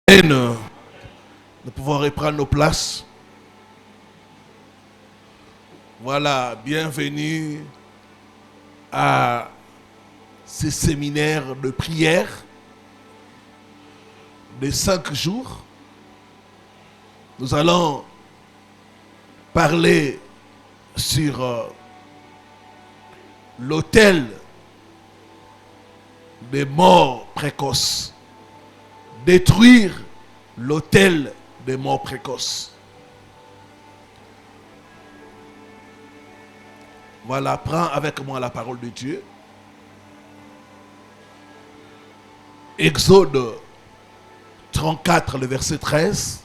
Nous pouvons reprendre nos places. Voilà, bienvenue à ce séminaire de prière de 5 jours. Nous allons parler sur l'autel des morts précoces. Détruire l'autel des morts précoces. Voilà, prends avec moi la parole de Dieu. Exode 34, le verset 13.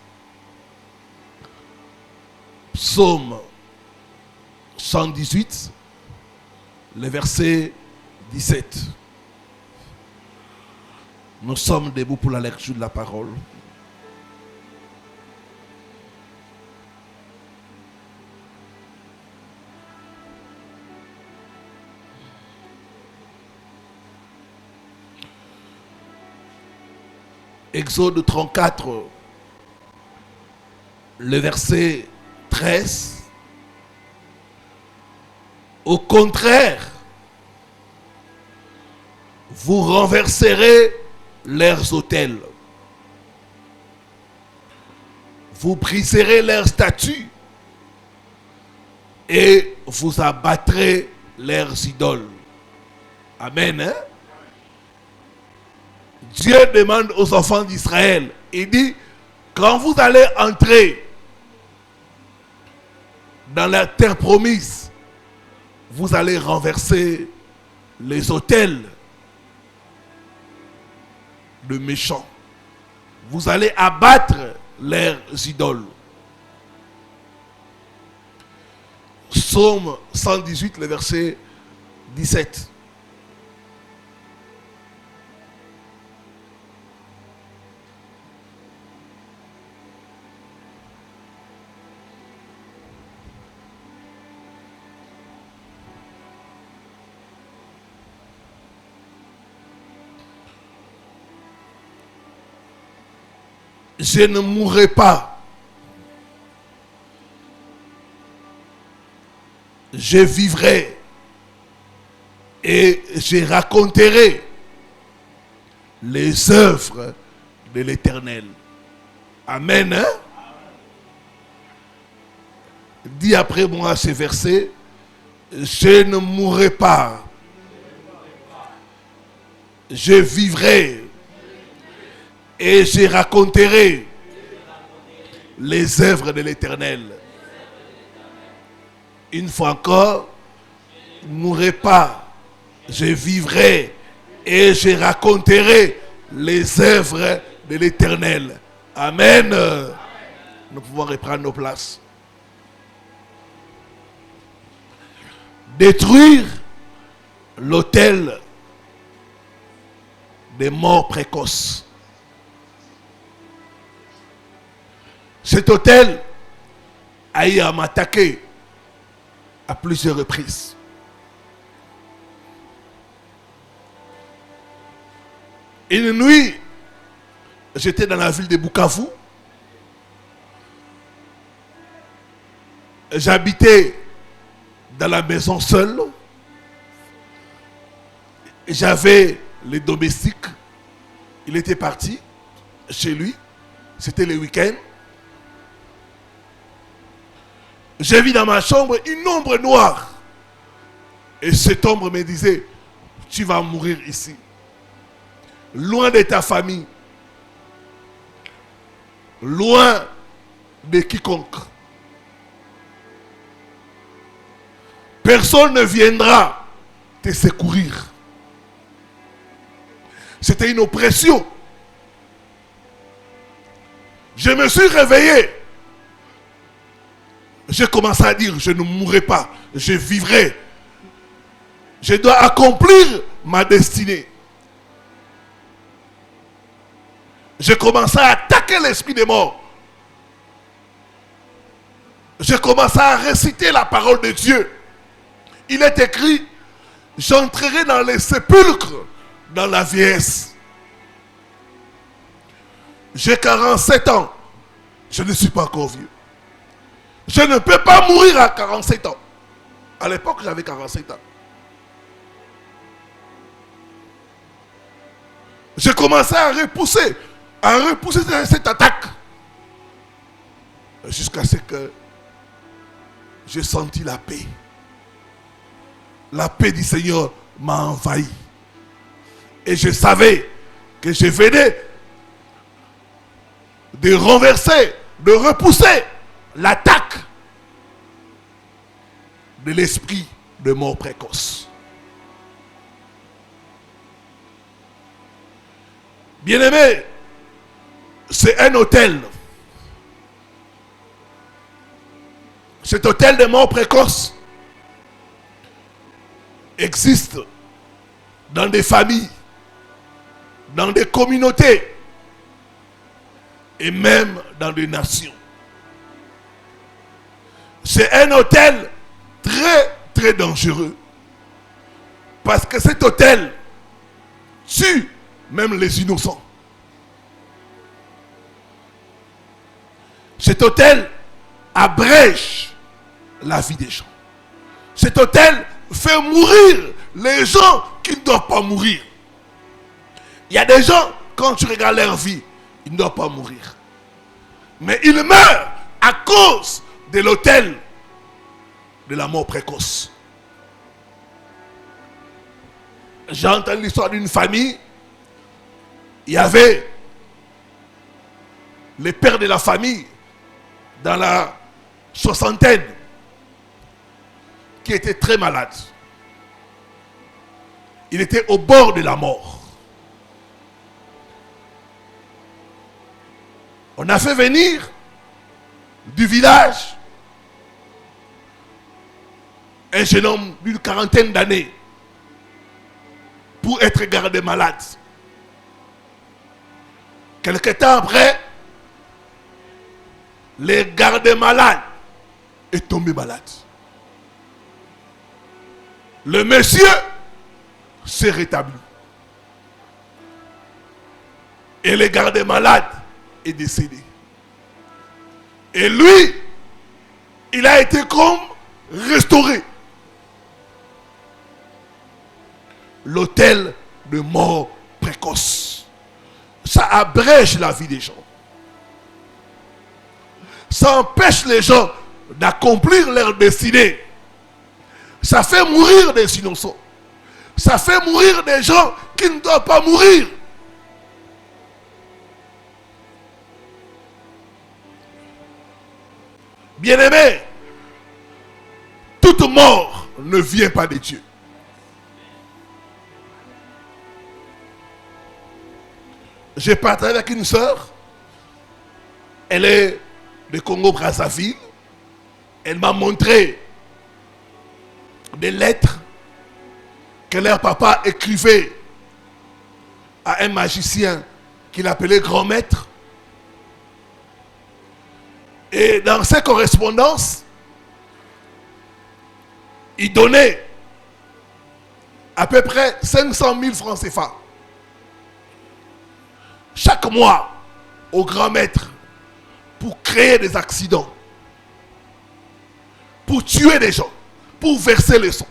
Psaume 118, le verset 17. Nous sommes debout pour la lecture de la parole. Exode 34, le verset 13. Au contraire, vous renverserez leurs autels. Vous briserez leurs statues et vous abattrez leurs idoles. Amen. Hein? Dieu demande aux enfants d'Israël, il dit, quand vous allez entrer dans la terre promise, vous allez renverser les autels de méchants. Vous allez abattre leurs idoles. Psaume 118, le verset 17. Je ne mourrai pas. Je vivrai et je raconterai les œuvres de l'Éternel. Amen. Hein? Dis après moi ce verset. Je ne mourrai pas. Je vivrai et je raconterai les œuvres de l'Éternel. Une fois encore, je ne mourrai pas, je vivrai et je raconterai les œuvres de l'Éternel. Amen. Nous pouvons reprendre nos places. Détruire l'autel des morts précoces. Cet autel a eu à m'attaquer à plusieurs reprises. Une nuit, j'étais dans la ville de Bukavu. J'habitais dans la maison seule. J'avais les domestiques. Il était parti chez lui. C'était le week-end. J'ai vu dans ma chambre une ombre noire. Et cette ombre me disait, tu vas mourir ici. Loin de ta famille. Loin de quiconque. Personne ne viendra te secourir. C'était une oppression. Je me suis réveillé. J'ai commencé à dire, je ne mourrai pas, je vivrai. Je dois accomplir ma destinée. J'ai commencé à attaquer l'esprit des morts. J'ai commencé à réciter la parole de Dieu. Il est écrit, j'entrerai dans les sépulcres, dans la vieillesse. J'ai 47 ans. Je ne suis pas encore vieux. Je ne peux pas mourir à 47 ans. À l'époque, j'avais 47 ans. J'ai commencé à repousser cette attaque. Jusqu'à ce que j'ai senti la paix. La paix du Seigneur m'a envahi. Et je savais que je venais de renverser, de repousser l'attaque de l'esprit de mort précoce. Bien-aimé, c'est un hôtel. Cet hôtel de mort précoce existe dans des familles, dans des communautés et même dans des nations. C'est un hôtel très très dangereux parce que cet hôtel tue même les innocents. Cet hôtel abrège la vie des gens. Cet hôtel fait mourir les gens qui ne doivent pas mourir. Il y a des gens, quand tu regardes leur vie, ils ne doivent pas mourir. Mais ils meurent à cause de l'hôtel de la mort précoce. J'ai entendu l'histoire d'une famille. Il y avait les pères de la famille dans la soixantaine qui était très malade. Il était au bord de la mort. On a fait venir du village un jeune homme d'une quarantaine d'années pour être gardé malade. Quelque temps après, le gardé malade est tombé malade. Le monsieur s'est rétabli. Et le gardé malade est décédé. Et lui, il a été comme restauré. L'hôtel de mort précoce. Ça abrège la vie des gens. Ça empêche les gens d'accomplir leur destinée. Ça fait mourir des innocents. Ça fait mourir des gens qui ne doivent pas mourir. Bien-aimé, toute mort ne vient pas de Dieu. J'ai partagé avec une sœur. Elle est de Congo-Brazzaville. Elle m'a montré des lettres que leur papa écrivait à un magicien qu'il appelait grand maître. Et dans ces correspondances, il donnait à peu près 500 000 francs CFA chaque mois au grand maître pour créer des accidents, pour tuer des gens, pour verser les sangs.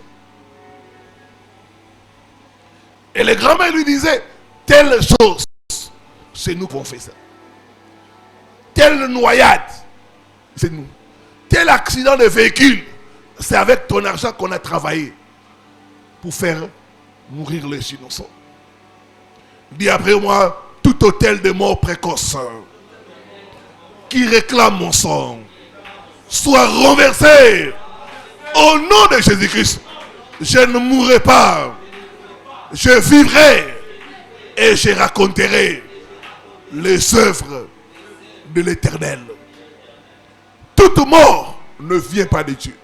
Et le grand maître lui disait, telle chose, c'est nous qu'on fait ça. Telle noyade, c'est nous. Tel accident de véhicule, c'est avec ton argent qu'on a travaillé pour faire mourir les innocents. Dis après moi, tout hôtel de mort précoce qui réclame mon sang soit renversé au nom de Jésus-Christ. Je ne mourrai pas, je vivrai et je raconterai les œuvres de l'Éternel. Toute mort ne vient pas de Dieu.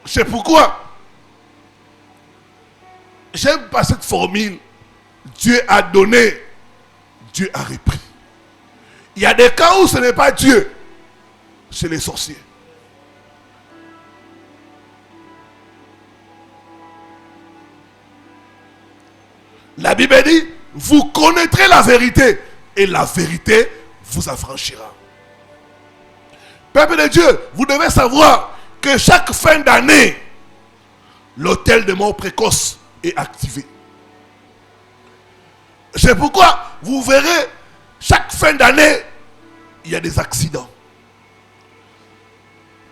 C'est pourquoi j'aime pas cette formule. Dieu a donné, Dieu a repris. Il y a des cas où ce n'est pas Dieu, c'est les sorciers. La Bible dit, vous connaîtrez la vérité et la vérité vous affranchira. Peuple de Dieu, vous devez savoir que chaque fin d'année, l'hôtel de mort précoce est activé. C'est pourquoi vous verrez, chaque fin d'année, il y a des accidents.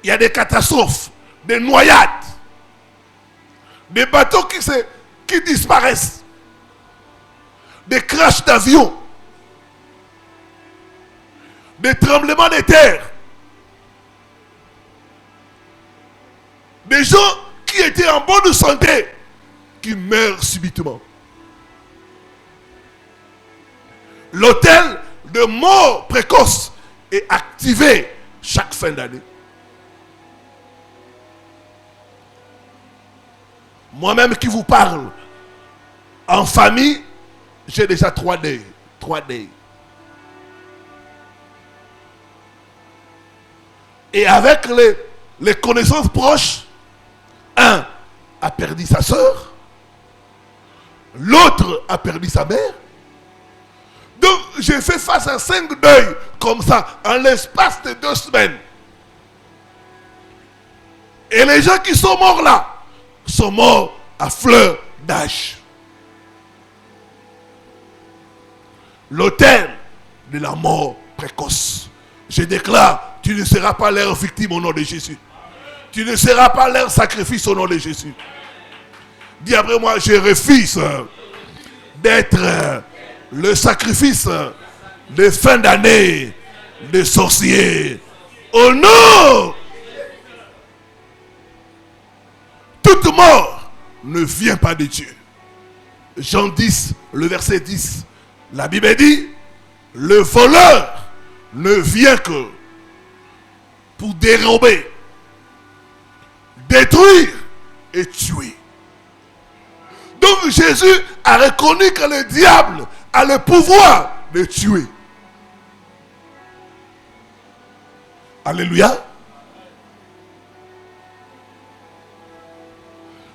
Il y a des catastrophes, des noyades, des bateaux qui disparaissent, des crashs d'avions, des tremblements de terre, des gens qui étaient en bonne santé, qui meurent subitement. L'hôtel de mort précoce est activé chaque fin d'année. Moi-même qui vous parle, en famille, j'ai déjà 3 deuils. 3 deuils. Et avec les connaissances proches, un a perdu sa soeur, l'autre a perdu sa mère. Donc j'ai fait face à 5 deuils comme ça en l'espace de 2 semaines. Et les gens qui sont morts là sont morts à fleur d'âge. L'autel de la mort précoce. Je déclare, tu ne seras pas leur victime au nom de Jésus. Tu ne seras pas leur sacrifice au nom de Jésus. Dis après moi, je refuse d'être le sacrifice de fin d'année des sorciers. Au nom, toute mort ne vient pas de Dieu. Jean 10, le verset 10. La Bible dit, le voleur ne vient que pour dérober, détruire et tuer. Donc Jésus a reconnu que le diable a le pouvoir de tuer. Alléluia.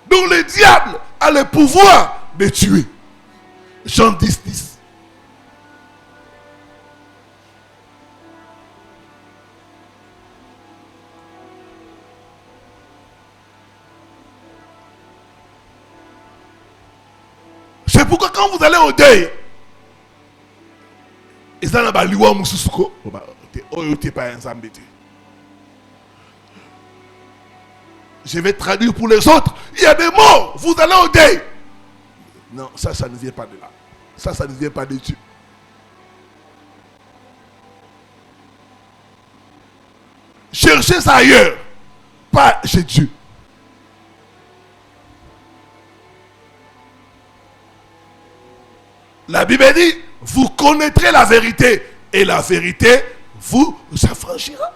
Donc le diable a le pouvoir de tuer. Jean 10, 10. C'est pourquoi quand vous allez au deuil, je vais traduire pour les autres. Il y a des morts, vous allez au deuil. Non, ça ne vient pas de là. Ça ne vient pas de Dieu. Cherchez ça ailleurs, pas chez Dieu. La Bible dit, vous connaîtrez la vérité et la vérité vous affranchira.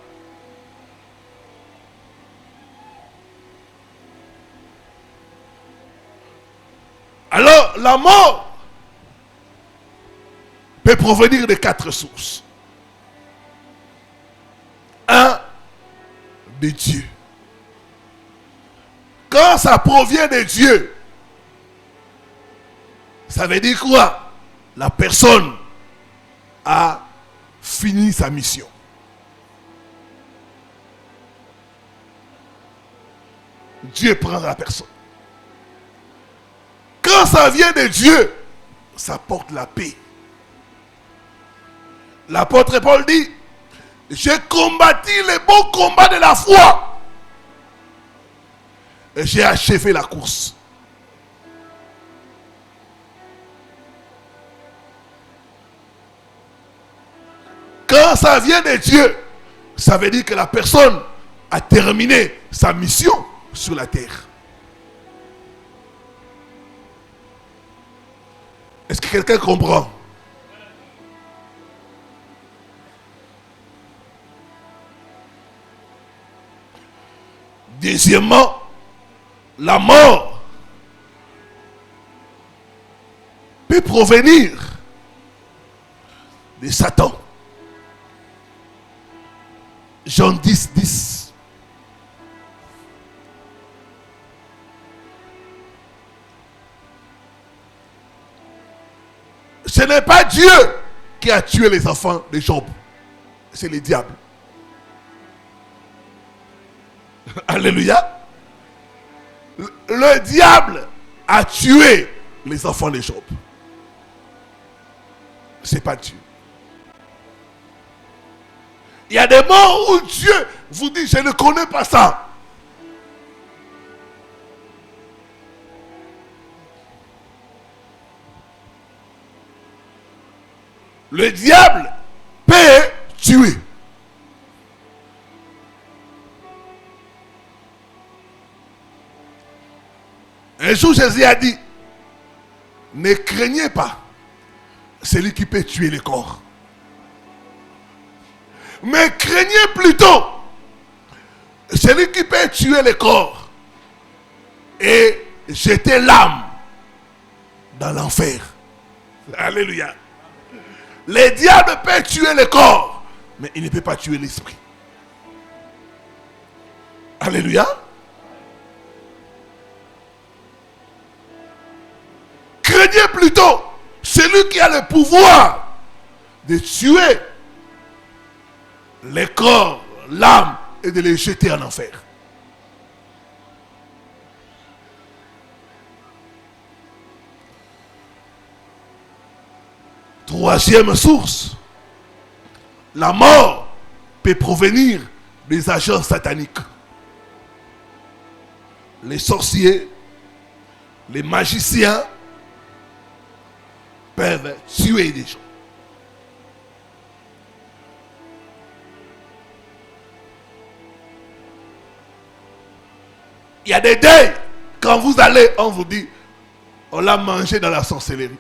Alors, la mort peut provenir de 4 sources. 1, de Dieu. Quand ça provient de Dieu, ça veut dire quoi? La personne a fini sa mission. Dieu prend la personne. Quand ça vient de Dieu, ça porte la paix. L'apôtre Paul dit, j'ai combattu le bon combat de la foi. Et j'ai achevé la course. Quand ça vient de Dieu, ça veut dire que la personne a terminé sa mission sur la terre. Est-ce que quelqu'un comprend? Deuxièmement, la mort peut provenir de Satan. Jean 10, 10. Ce n'est pas Dieu qui a tué les enfants de Job. C'est le diable. Alléluia. Le diable a tué les enfants de Job. C'est pas Dieu. Il y a des moments où Dieu vous dit, je ne connais pas ça. Le diable peut tuer. Un jour, Jésus a dit, ne craignez pas celui qui peut tuer le corps. Mais craignez plutôt celui qui peut tuer le corps et jeter l'âme dans l'enfer. Alléluia. Le diable peut tuer le corps, mais il ne peut pas tuer l'esprit. Alléluia. Craignez plutôt celui qui a le pouvoir de tuer le corps, l'âme et de les jeter en enfer. Troisième source, la mort peut provenir des agents sataniques. Les sorciers, les magiciens peuvent tuer des gens. Il y a des deuils. Quand vous allez, on vous dit, on l'a mangé dans la sorcellerie.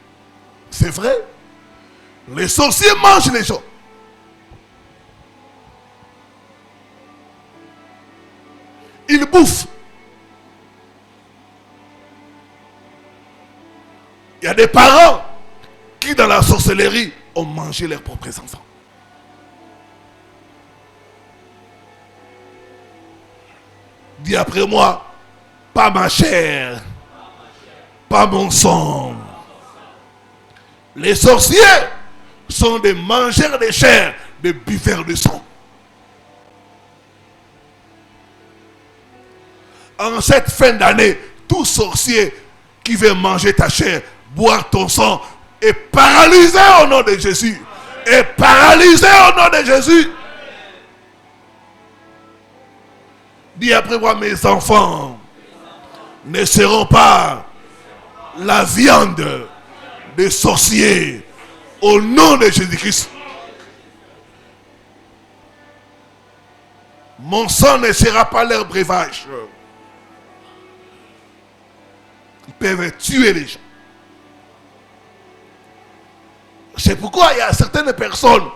C'est vrai. Les sorciers mangent les gens. Ils bouffent. Il y a des parents qui dans la sorcellerie ont mangé leurs propres enfants. Dis après moi, pas ma chair, pas mon sang. Les sorciers sont des mangeurs de chair, des buveurs de sang. En cette fin d'année, tout sorcier qui veut manger ta chair, boire ton sang, est paralysé au nom de Jésus. Est paralysé au nom de Jésus. Dis après moi, mes enfants ne seront pas la viande des sorciers au nom de Jésus-Christ. Mon sang ne sera pas leur breuvage. Ils peuvent tuer les gens. C'est pourquoi il y a certaines personnes,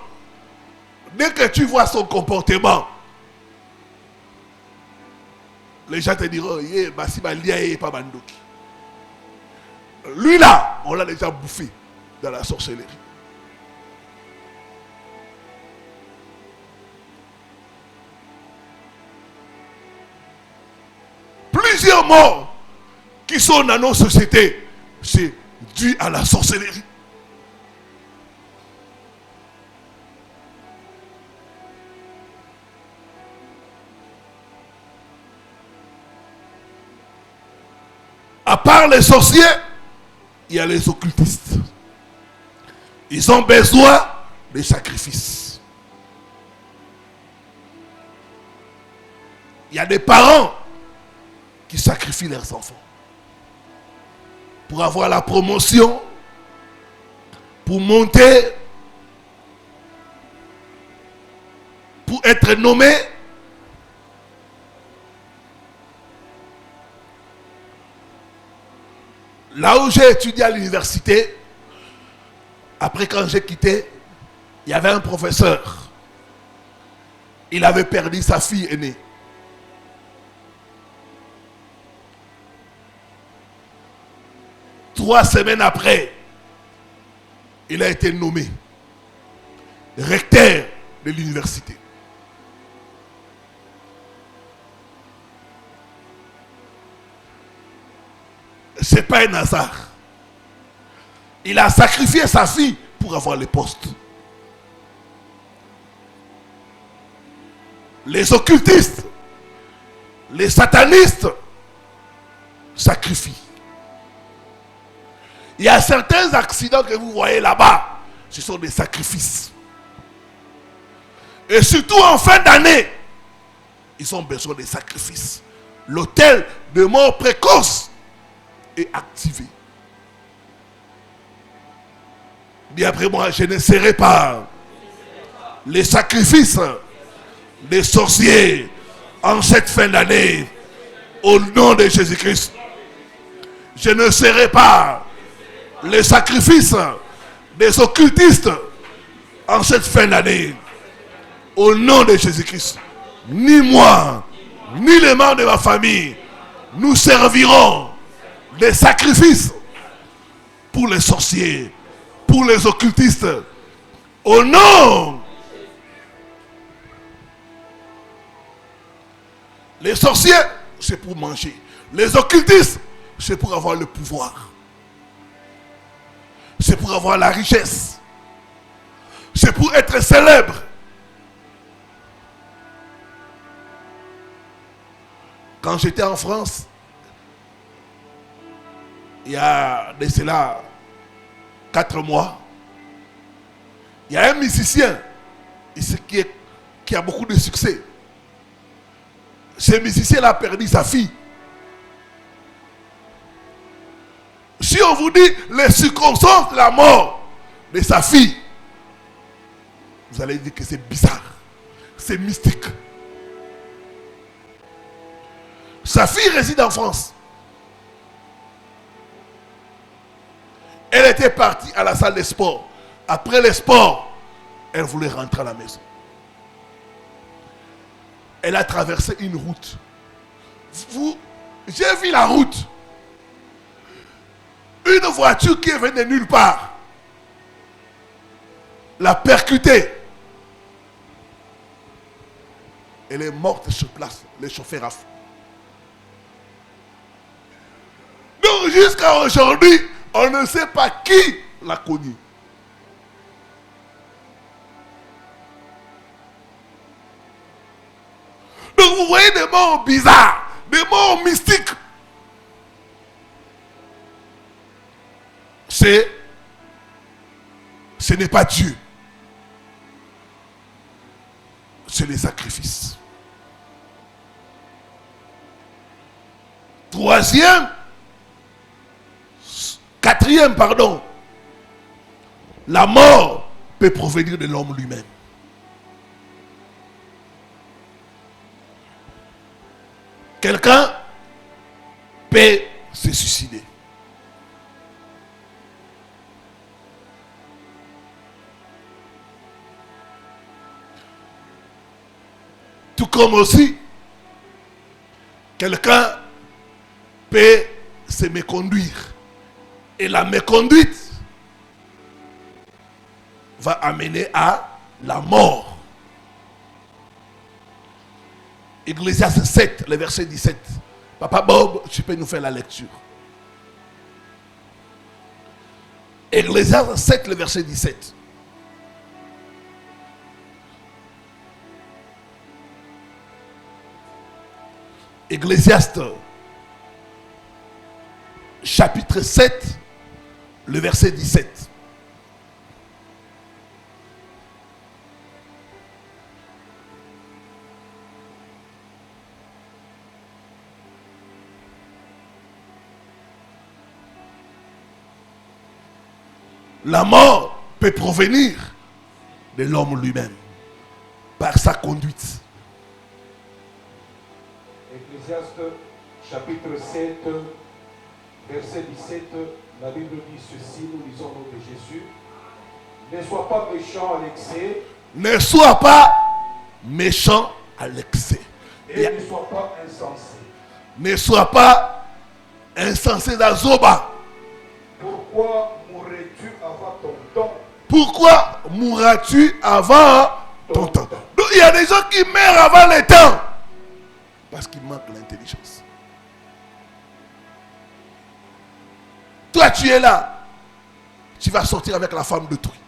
dès que tu vois son comportement, les gens te diront, lui là, on l'a déjà bouffé dans la sorcellerie. Plusieurs morts qui sont dans nos sociétés, c'est dû à la sorcellerie. À part les sorciers, il y a les occultistes. Ils ont besoin de sacrifices. Il y a des parents qui sacrifient leurs enfants pour avoir la promotion, pour monter, pour être nommé. Là où j'ai étudié à l'université, après quand j'ai quitté, il y avait un professeur. Il avait perdu sa fille aînée. Trois semaines après, il a été nommé recteur de l'université. Ce n'est pas un hasard. Il a sacrifié sa fille pour avoir le poste. Les occultistes, les satanistes sacrifient. Il y a certains accidents que vous voyez là-bas, ce sont des sacrifices. Et surtout en fin d'année, ils ont besoin de sacrifices. L'hôtel de mort précoce est activé. Dis après moi, je ne serai pas les sacrifices des sorciers en cette fin d'année. Au nom de Jésus-Christ. Je ne serai pas les sacrifices des occultistes en cette fin d'année. Au nom de Jésus-Christ. Ni moi, ni les membres de ma famille, nous servirons des sacrifices pour les sorciers, pour les occultistes. Au nom. Les sorciers, c'est pour manger. Les occultistes, c'est pour avoir le pouvoir. C'est pour avoir la richesse. C'est pour être célèbre. Quand j'étais en France, il y a de cela 4 mois, il y a un musicien ici qui a beaucoup de succès. Ce musicien a perdu sa fille. Si on vous dit les circonstances de la mort de sa fille, vous allez dire que c'est bizarre, c'est mystique. Sa fille réside en France. Elle était partie à la salle de sport. Après les sports, elle voulait rentrer à la maison. Elle a traversé une route. J'ai vu la route. Une voiture qui venait de nulle part l'a percutée. Elle est morte sur place. Le chauffeur a fait. Donc jusqu'à aujourd'hui, on ne sait pas qui l'a connu. Donc vous voyez des morts bizarres, des morts mystiques. Ce n'est pas Dieu. C'est les sacrifices. Quatrième, la mort peut provenir de l'homme lui-même. Quelqu'un peut se suicider. Tout comme aussi, quelqu'un peut se méconduire. Et la méconduite va amener à la mort. Ecclésiaste 7, le verset 17. Papa Bob, tu peux nous faire la lecture. Ecclésiaste 7, le verset 17. Ecclésiaste chapitre 7, le verset 17. La mort peut provenir de l'homme lui-même par sa conduite. Ecclésiaste chapitre 7, verset 17, la Bible dit ceci, nous lisons au nom de Jésus. Ne sois pas méchant à l'excès. Ne sois pas méchant à l'excès. Et ne sois pas insensé. Ne sois pas insensé d'Azoba. Pourquoi mourrais-tu avant ton temps? Pourquoi mourras-tu avant ton temps? Donc il y a des gens qui meurent avant le temps. Parce qu'il manque l'intelligence. Toi tu es là. tu vas sortir avec la femme d'autrui.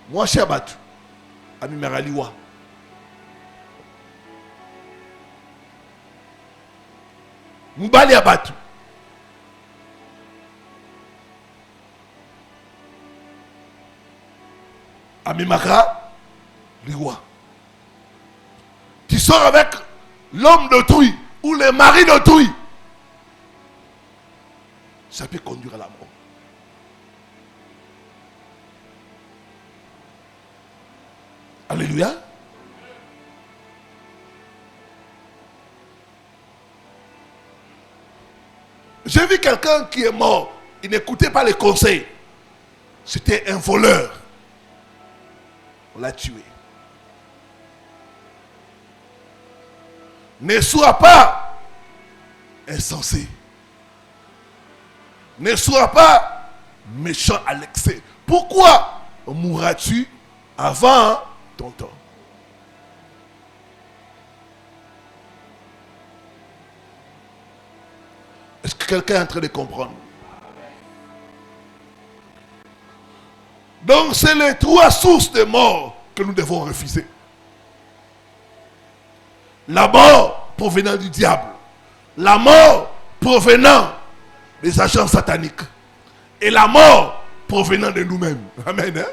Moi, je suis abattu. Ami Meraliwa. Mbali abattu. Ami Mara Liwa. Tu sors avec l'homme d'autrui ou le mari d'autrui. Ça peut conduire à la mort. Alléluia. J'ai vu quelqu'un qui est mort. Il n'écoutait pas les conseils. C'était un voleur. On l'a tué. Ne sois pas insensé. Ne sois pas méchant à l'excès. Pourquoi mourras-tu avant ton temps? Est-ce que quelqu'un est en train de comprendre? Donc c'est les trois sources de mort que nous devons refuser. La mort provenant du diable. La mort provenant des agents sataniques. Et la mort provenant de nous-mêmes. Amen. Hein?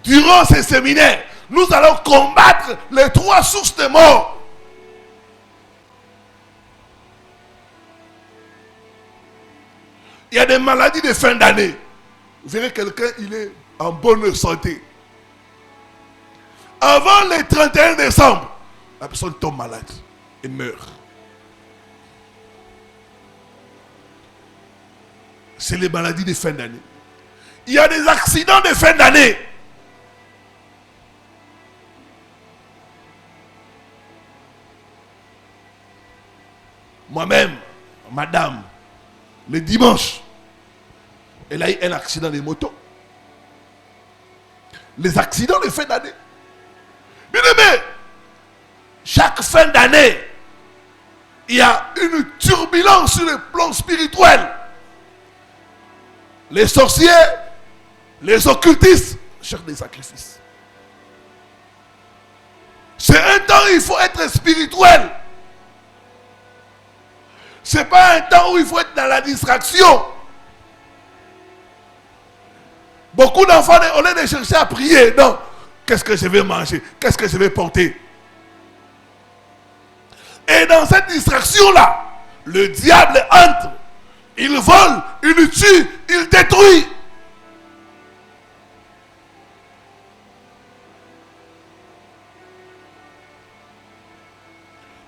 Durant ces séminaires, nous allons combattre les trois sources de mort. Il y a des maladies de fin d'année. Vous verrez quelqu'un, il est en bonne santé. Avant le 31 décembre, la personne tombe malade et meurt. C'est les maladies de fin d'année. Il y a des accidents de fin d'année. Moi-même, madame, le dimanche, elle a eu un accident de moto. Les accidents de fin d'année. Bien aimé, chaque fin d'année, il y a une turbulence sur le plan spirituel. Les sorciers, les occultistes cherchent des sacrifices. C'est un temps où il faut être spirituel. Ce n'est pas un temps où il faut être dans la distraction. Beaucoup d'enfants, au lieu de chercher à prier, non. Qu'est-ce que je vais manger? Qu'est-ce que je vais porter? Et dans cette distraction-là, le diable entre. Il vole, il tue, il détruit.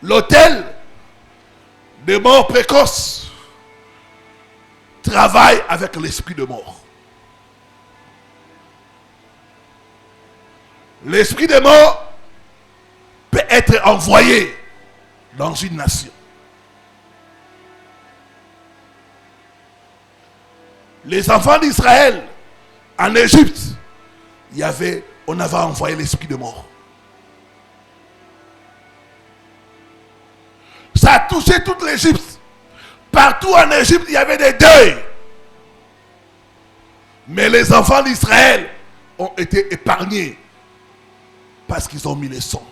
L'hôtel de mort précoce travaille avec l'esprit de mort. L'esprit de mort peut être envoyé dans une nation. Les enfants d'Israël, en Égypte, on avait envoyé l'esprit de mort. Ça a touché toute l'Égypte. Partout en Égypte, il y avait des deuils. Mais les enfants d'Israël ont été épargnés parce qu'ils ont mis le sang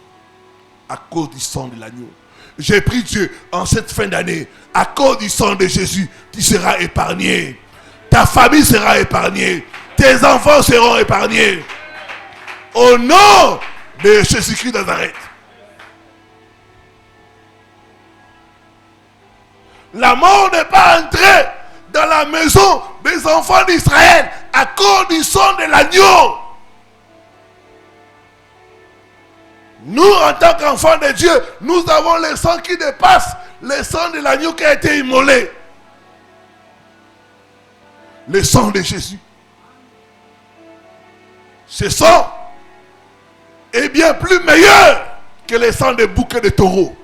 à cause du sang de l'agneau. J'ai prié Dieu en cette fin d'année, à cause du sang de Jésus, tu seras épargné. Ta famille sera épargnée. Tes enfants seront épargnés. Au nom de Jésus-Christ de Nazareth. La mort n'est pas entrée dans la maison des enfants d'Israël à cause du sang de l'agneau. Nous, en tant qu'enfants de Dieu, nous avons le sang qui dépasse le sang de l'agneau qui a été immolé. Le sang de Jésus. Ce sang est bien plus meilleur que le sang des bouquets de taureaux.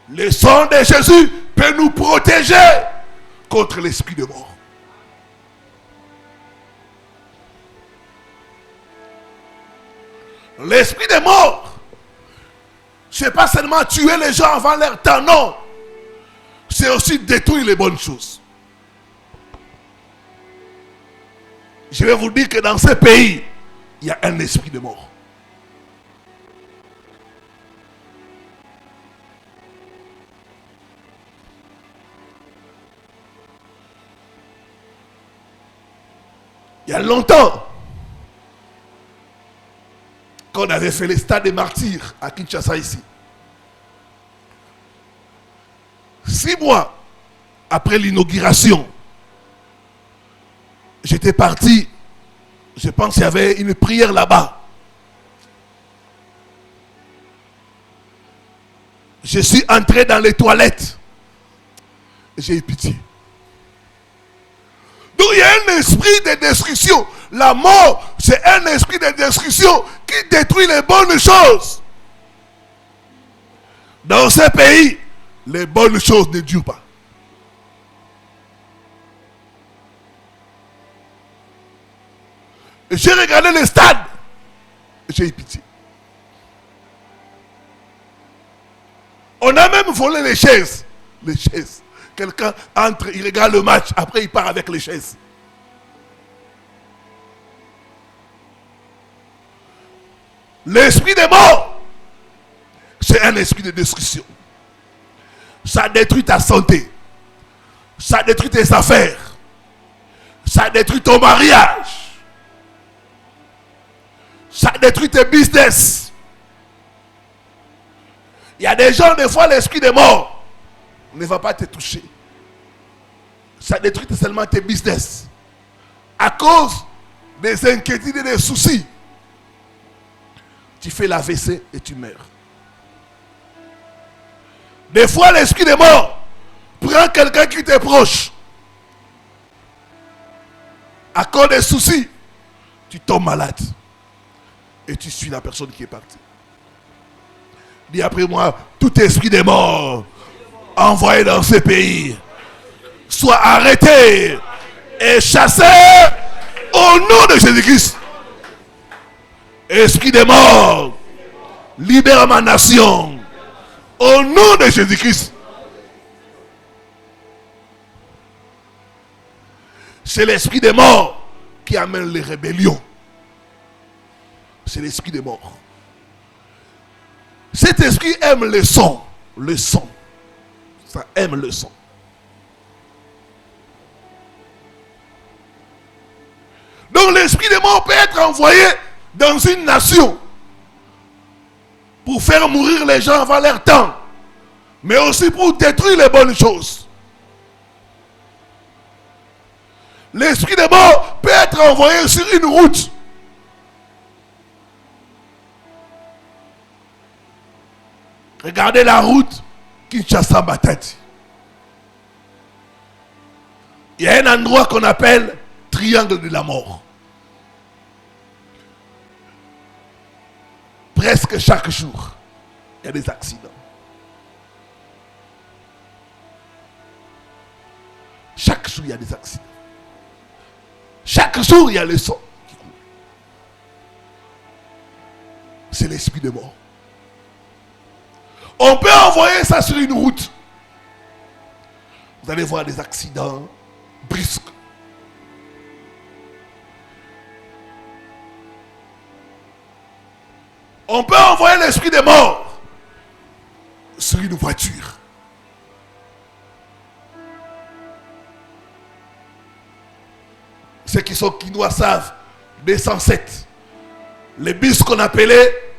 Le sang de Jésus peut nous protéger contre l'esprit de mort. L'esprit des morts, c'est pas seulement tuer les gens avant leur temps, non. C'est aussi détruire les bonnes choses. Je vais vous dire que dans ce pays, il y a un esprit de mort. Il y a longtemps, quand on avait fait les stades des martyrs à Kinshasa ici, 6 mois après l'inauguration, j'étais parti, je pense qu'il y avait une prière là-bas. Je suis entré dans les toilettes. J'ai eu pitié. Donc il y a un esprit de destruction. La mort, c'est un esprit de destruction qui détruit les bonnes choses. Dans ce pays, les bonnes choses ne durent pas. J'ai regardé le stade. J'ai eu pitié. On a même volé les chaises. Les chaises. Quelqu'un entre, il regarde le match, après il part avec les chaises. L'esprit des morts, c'est un esprit de destruction. Ça détruit ta santé. Ça détruit tes affaires. Ça détruit ton mariage. Ça détruit tes business. Il y a des gens, des fois, l'esprit des morts ne va pas te toucher. Ça détruit seulement tes business. À cause des inquiétudes et des soucis. Tu fais l'AVC et tu meurs. Des fois, l'esprit des morts prend quelqu'un qui t'est proche. À cause des soucis, tu tombes malade. Et tu suis la personne qui est partie. Dis après moi, tout esprit des morts envoyé dans ce pays soit arrêté et chassé au nom de Jésus-Christ. Esprit des morts, libère ma nation au nom de Jésus-Christ. C'est l'esprit des morts qui amène les rébellions. C'est l'esprit des morts. Cet esprit aime le son. Le son. Ça aime le son. Donc l'esprit des morts peut être envoyé dans une nation pour faire mourir les gens avant leur temps, mais aussi pour détruire les bonnes choses. L'esprit des morts peut être envoyé sur une route. Regardez la route Kinshasa-Matadi. Il y a un endroit qu'on appelle Triangle de la mort. Presque chaque jour, il y a des accidents. Chaque jour, il y a des accidents. Chaque jour, il y a le sang qui coule. C'est l'esprit de mort. On peut envoyer ça sur une route. Vous allez voir des accidents brusques. On peut envoyer l'esprit des morts sur une voiture. Ceux qui sont quinois savent, 207. Les bus qu'on appelait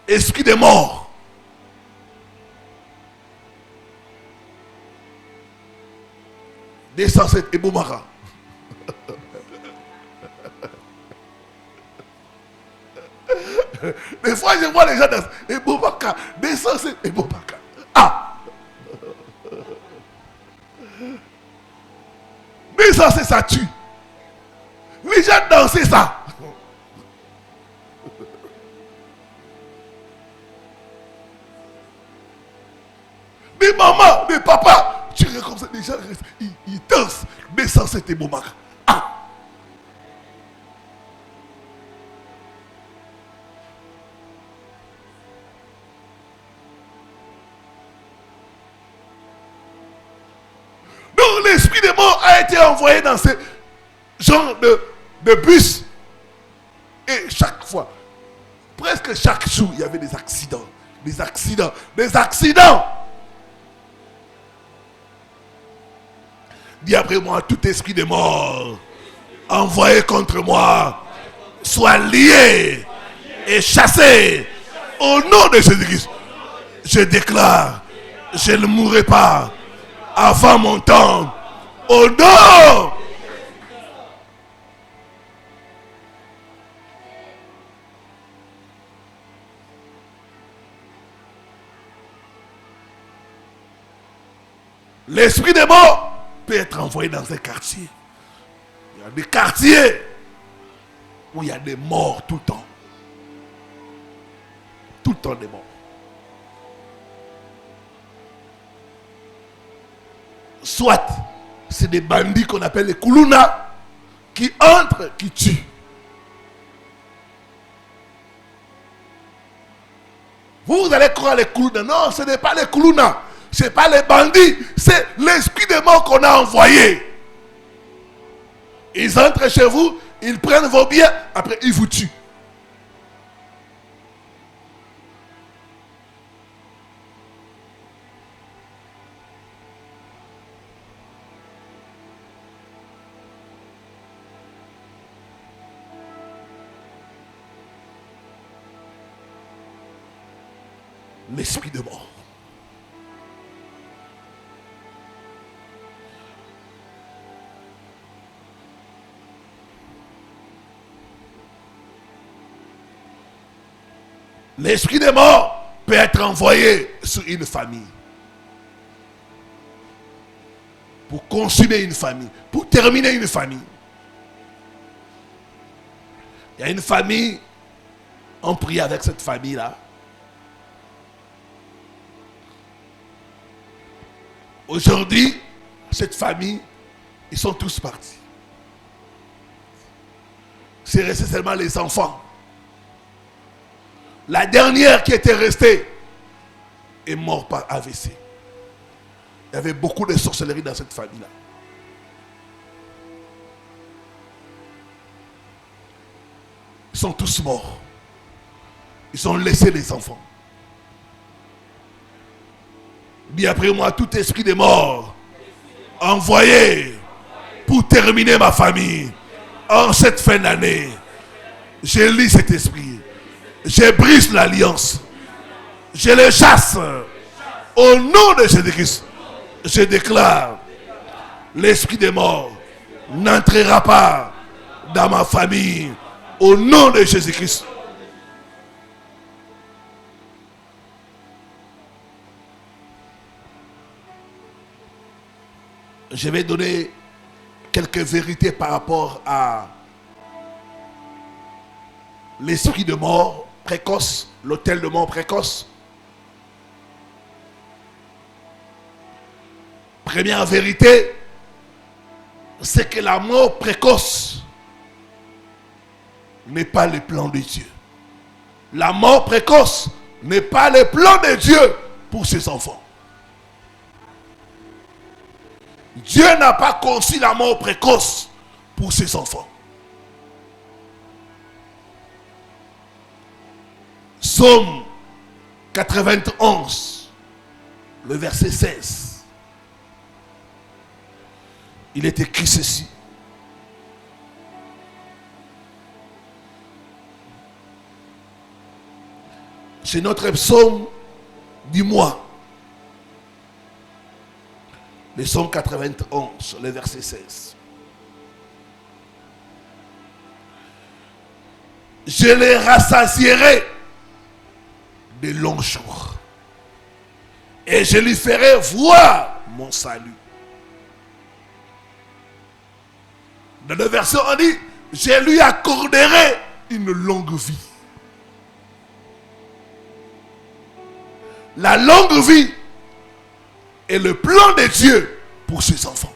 esprit des morts. Des 107 et Boumara. Des fois, je vois les gens dans Ebobaka, des 107 et Bobaka. Ah! Mais ça, c'est ça tue. Les gens dansaient ça. Des mamans, des papas. Tu regardes comme ça, les gens ils dansent. Mais ça, c'était Bobaka. Ah! Donc l'esprit de mort a été envoyé dans ce genre de bus. Et chaque fois, presque chaque jour, il y avait des accidents. Des accidents. Des accidents. Dis après moi, tout esprit de mort envoyé contre moi soit lié et chassé au nom de Jésus-Christ. Je déclare, je ne mourrai pas avant mon temps. Au nom. L'esprit de mort peut être envoyé dans un quartier. Il y a des quartiers où il y a des morts tout le temps. Tout le temps des morts. Soit c'est des bandits qu'on appelle les Kuluna qui entrent, qui tuent. Vous allez croire les Kuluna. Non, ce n'est pas les Kuluna. Ce n'est pas les bandits. C'est l'esprit de mort qu'on a envoyé. Ils entrent chez vous, ils prennent vos biens, après ils vous tuent. L'esprit de mort. L'esprit de mort peut être envoyé sur une famille. Pour consumer une famille. Pour terminer une famille. Il y a une famille. On prie avec cette famille-là. Aujourd'hui, cette famille, ils sont tous partis. C'est resté seulement les enfants. La dernière qui était restée est morte par AVC. Il y avait beaucoup de sorcellerie dans cette famille-là. Ils sont tous morts. Ils ont laissé les enfants. Dis après moi, tout esprit de mort envoyé pour terminer ma famille en cette fin d'année. Je lis cet esprit. Je brise l'alliance. Je le chasse. Au nom de Jésus-Christ, je déclare, l'esprit de mort n'entrera pas dans ma famille. Au nom de Jésus-Christ. Je vais donner quelques vérités par rapport à l'esprit de mort précoce, l'hôtel de mort précoce. Première vérité, c'est que la mort précoce n'est pas le plan de Dieu. La mort précoce n'est pas le plan de Dieu pour ses enfants. Dieu n'a pas conçu la mort précoce pour ses enfants. Psaume 91, le verset 16. Il est écrit ceci. C'est notre psaume du mois. Le psaume 91, le verset 16. Je les rassasierai de longs jours. Et je lui ferai voir mon salut. Dans le verset, on dit, je lui accorderai une longue vie. La longue vie est le plan de Dieu pour ses enfants.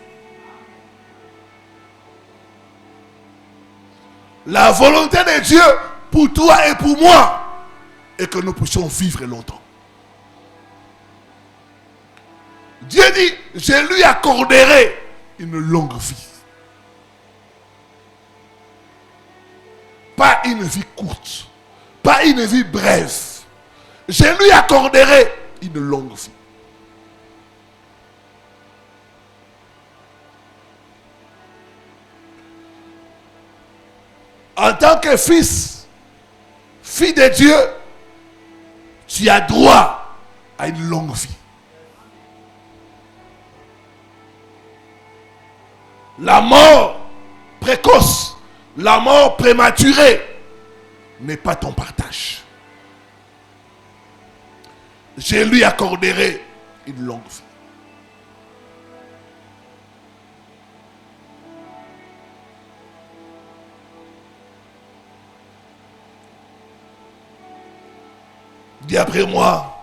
La volonté de Dieu pour toi et pour moi est que nous puissions vivre longtemps. Dieu dit, je lui accorderai une longue vie. Pas une vie courte, pas une vie brève. Je lui accorderai une longue vie. En tant que fils, fille de Dieu, tu as droit à une longue vie. La mort précoce, la mort prématurée n'est pas ton partage. Je lui accorderai une longue vie. Dis après moi,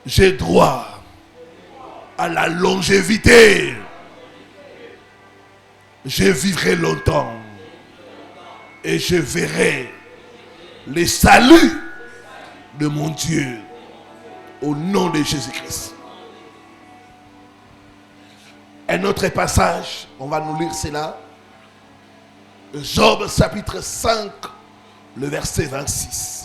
j'ai droit à la longévité. Je vivrai longtemps et je verrai le salut de mon Dieu au nom de Jésus-Christ. Un autre passage, on va nous lire cela. Job chapitre 5, le verset 26.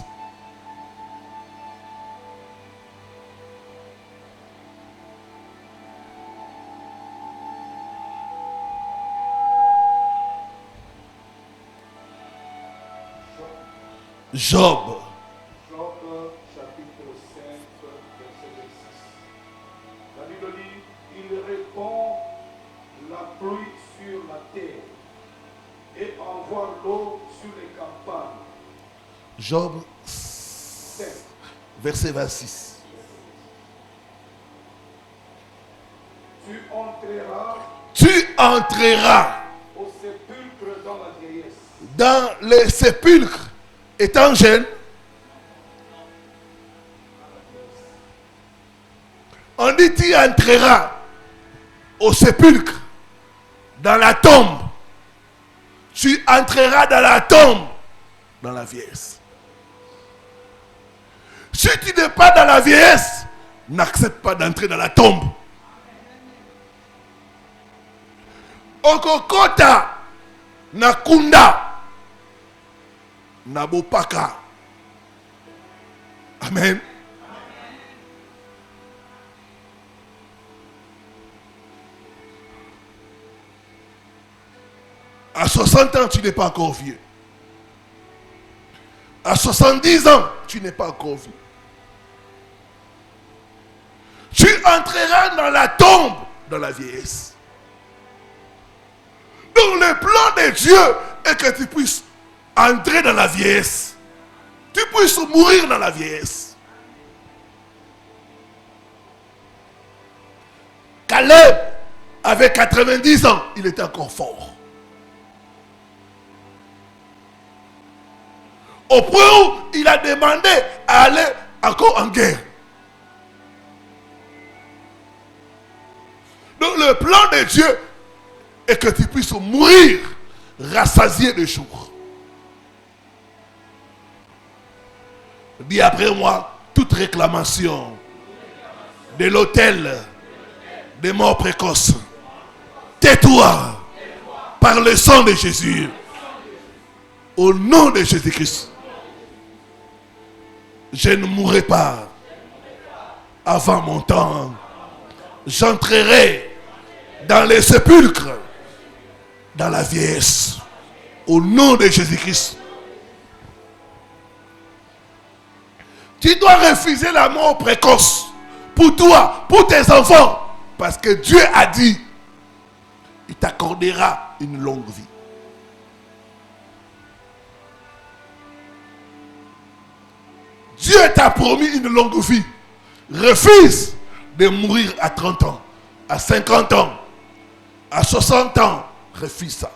Job. Job chapitre 5, verset 26. La Bible dit, il répand la pluie sur la terre et envoie l'eau sur les campagnes. Job 5, verset 26. Tu entreras au sépulcre dans la vieillesse. Dans les sépulcres étant jeune, on dit tu entreras au sépulcre, dans la tombe. Tu entreras dans la tombe, dans la vieillesse. Si tu n'es pas dans la vieillesse, n'accepte pas d'entrer dans la tombe. Okokota nakunda nabopaka. Amen. À 60 ans, tu n'es pas encore vieux. À 70 ans, tu n'es pas encore vieux. Tu entreras dans la tombe, dans la vieillesse. Donc le plan de Dieu est que tu puisses entrer dans la vieillesse. Tu puisses mourir dans la vieillesse. Caleb avait 90 ans, il était encore fort. Au point où il a demandé à aller encore en guerre. Donc le plan de Dieu est que tu puisses mourir rassasié de jours. Dis après moi, toute réclamation de l'autel des morts précoces, tais-toi par le sang de Jésus, au nom de Jésus-Christ. Je ne mourrai pas avant mon temps. J'entrerai dans les sépulcres, dans la vieillesse, au nom de Jésus-Christ. Tu dois refuser la mort précoce pour toi, pour tes enfants, parce que Dieu a dit, il t'accordera une longue vie. Dieu t'a promis une longue vie. Refuse de mourir à 30 ans, à 50 ans, à 60 ans. Refuse ça.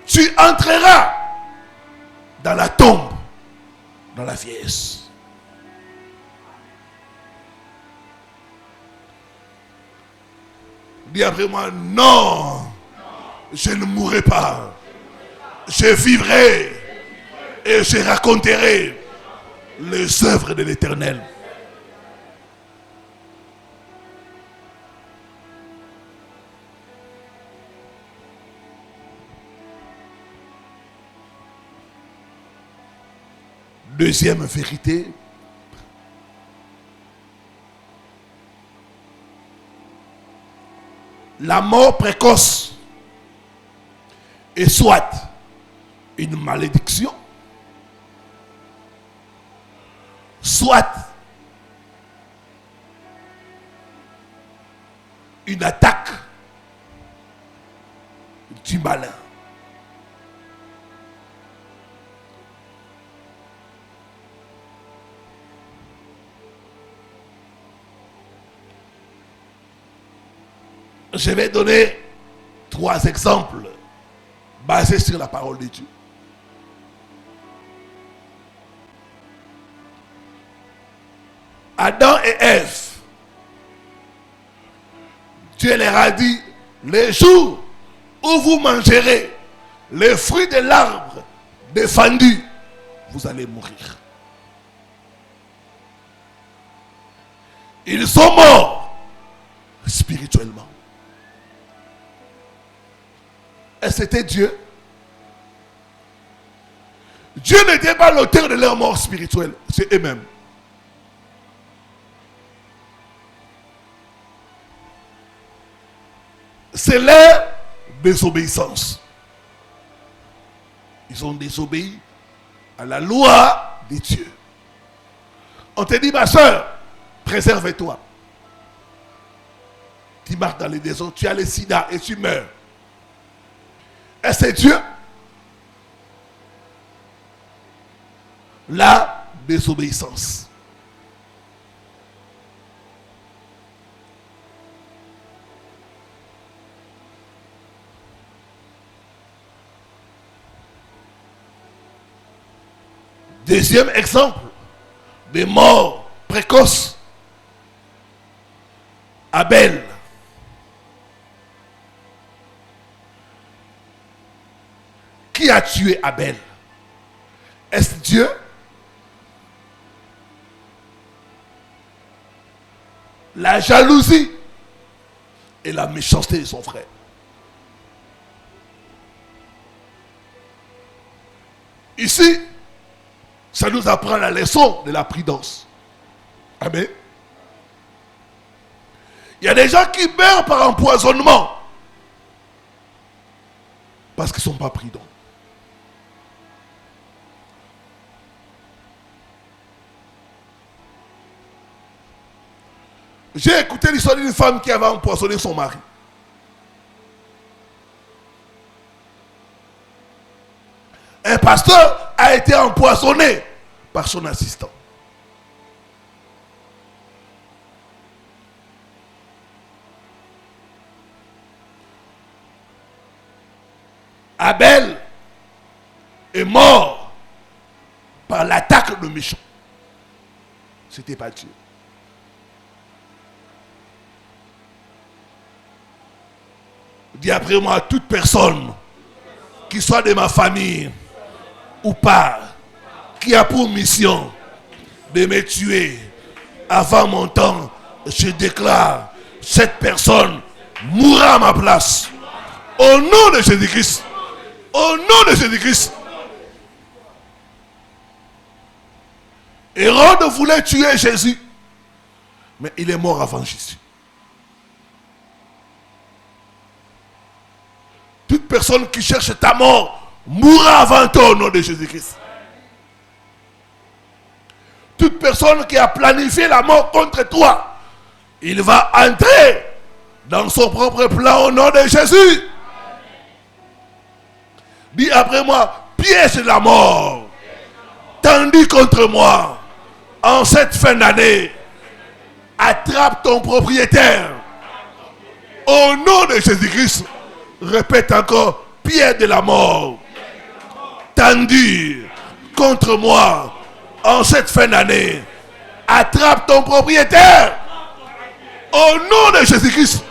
Tu entreras dans la tombe, dans la vieillesse. Dis après moi, non, je ne mourrai pas. Je vivrai et je raconterai les œuvres de l'Éternel. Deuxième vérité, la mort précoce est soit une malédiction, soit une attaque du malin. Je vais donner 3 exemples basés sur la parole de Dieu. Adam et Ève, Dieu leur a dit, les jours où vous mangerez les fruits de l'arbre défendu, vous allez mourir. Ils sont morts spirituellement. Et c'était Dieu. Dieu n'était pas l'auteur de leur mort spirituelle, c'est eux-mêmes. C'est leur désobéissance. Ils ont désobéi à la loi de Dieu. On te dit, ma soeur, préserve-toi. Tu marches dans les déserts, tu as le sida et tu meurs. Et c'est Dieu. La désobéissance. Deuxième exemple de mort précoce. Abel. Qui a tué Abel? Est-ce Dieu? La jalousie et la méchanceté de son frère. Ici, ça nous apprend la leçon de la prudence. Amen. Il y a des gens qui meurent par empoisonnement parce qu'ils ne sont pas prudents. J'ai écouté l'histoire d'une femme qui avait empoisonné son mari. Un pasteur a été empoisonné par son assistant. Abel est mort par l'attaque de méchant. C'était pas Dieu. Dis après moi, toute personne qui soit de ma famille ou pas, qui a pour mission de me tuer avant mon temps, je déclare, cette personne mourra à ma place. Au nom de Jésus-Christ. Au nom de Jésus-Christ. Hérode voulait tuer Jésus, mais il est mort avant Jésus. Toute personne qui cherche ta mort mourra avant toi au nom de Jésus-Christ. Toute personne qui a planifié la mort contre toi, il va entrer dans son propre plan au nom de Jésus. Dis après moi, piège de la mort tendu contre moi en cette fin d'année, attrape ton propriétaire au nom de Jésus-Christ. Répète encore, pied de la mort tendu contre moi en cette fin d'année, attrape ton propriétaire au nom de Jésus-Christ.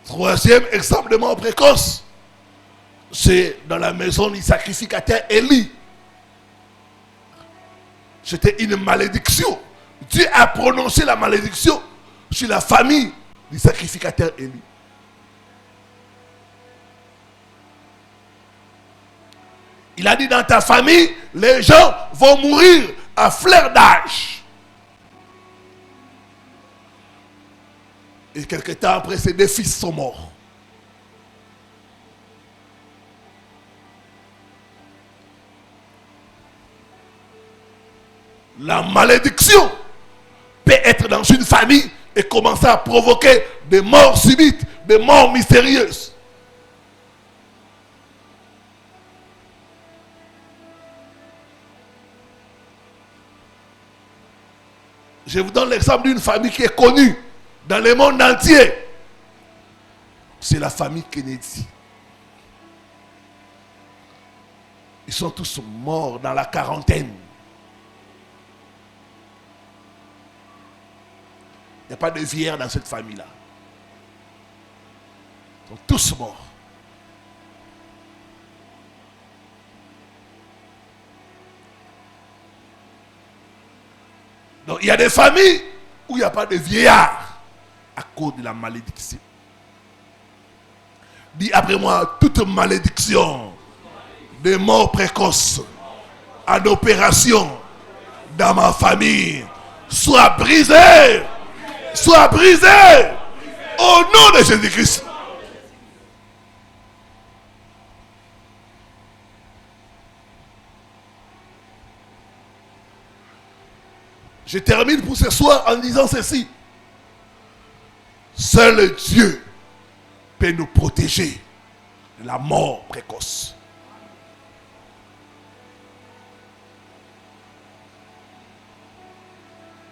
Troisième exemple de mort précoce, c'est dans la maison du sacrificateur Élie. C'était une malédiction. Dieu a prononcé la malédiction sur la famille du sacrificateur Élie. Il a dit dans ta famille, les gens vont mourir à fleur d'âge. Et quelque temps après, ses deux fils sont morts. La malédiction peut être dans une famille et commencer à provoquer des morts subites, des morts mystérieuses. Je vous donne l'exemple d'une famille qui est connue dans le monde entier. C'est la famille Kennedy. Ils sont tous morts dans la quarantaine. Il n'y a pas de vieillards dans cette famille-là. Ils sont tous morts. Donc il y a des familles où il n'y a pas de vieillards à cause de la malédiction. Dis après moi, toute malédiction de mort précoce en opération dans ma famille soit brisée. Soit brisée au nom de Jésus-Christ. Je termine pour ce soir en disant ceci. Seul Dieu peut nous protéger de la mort précoce.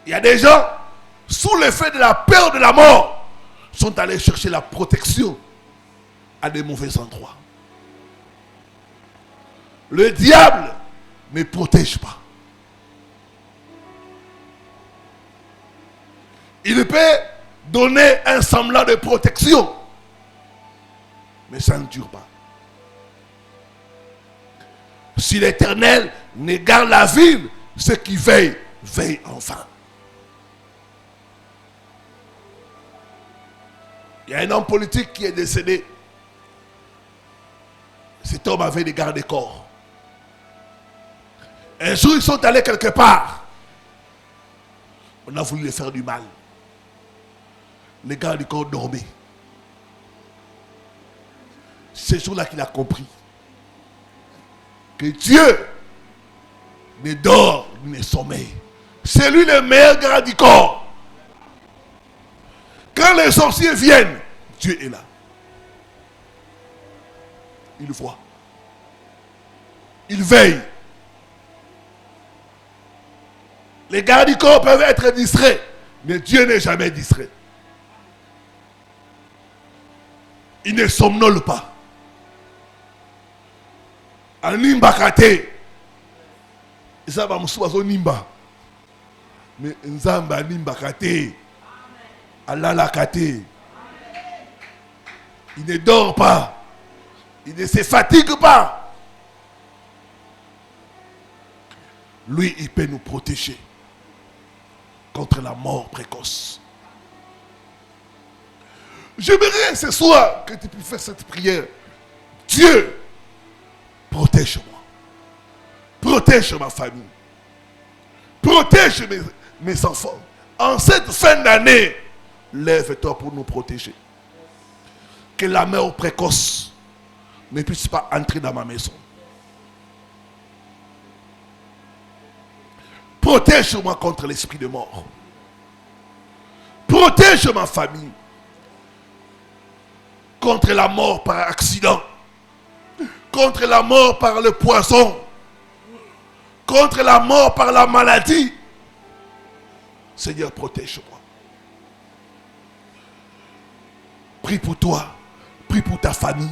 Il y a des gens, sous l'effet de la peur de la mort, sont allés chercher la protection à des mauvais endroits. Le diable ne protège pas. Il peut donner un semblant de protection, mais ça ne dure pas. Si l'Éternel ne garde la ville, ceux qui veillent, veillent enfin. Il y a un homme politique qui est décédé. Cet homme avait des gardes-corps. Un jour, ils sont allés quelque part. On a voulu lui faire du mal. Les gardes-corps dormaient. C'est ce jour-là qu'il a compris que Dieu ne dort ni ne sommeille. C'est lui le meilleur garde-corps. Quand les sorciers viennent, Dieu est là. Il voit. Il veille. Les gardes-corps peuvent être distraits, mais Dieu n'est jamais distrait. Il ne somnole pas. En nimba kate. Ça va me souhaiter nimba. Mais nzamba nimba kate. Allah la kate. Il ne dort pas. Il ne se fatigue pas. Lui, il peut nous protéger contre la mort précoce. J'aimerais ce soir que tu puisses faire cette prière. Dieu, protège-moi. Protège ma famille. Protège mes enfants. En cette fin d'année, lève-toi pour nous protéger. Que la mort précoce ne puisse pas entrer dans ma maison. Protège-moi contre l'esprit de mort. Protège ma famille contre la mort par accident, contre la mort par le poison, contre la mort par la maladie. Seigneur, protège-moi. Prie pour toi, prie pour ta famille,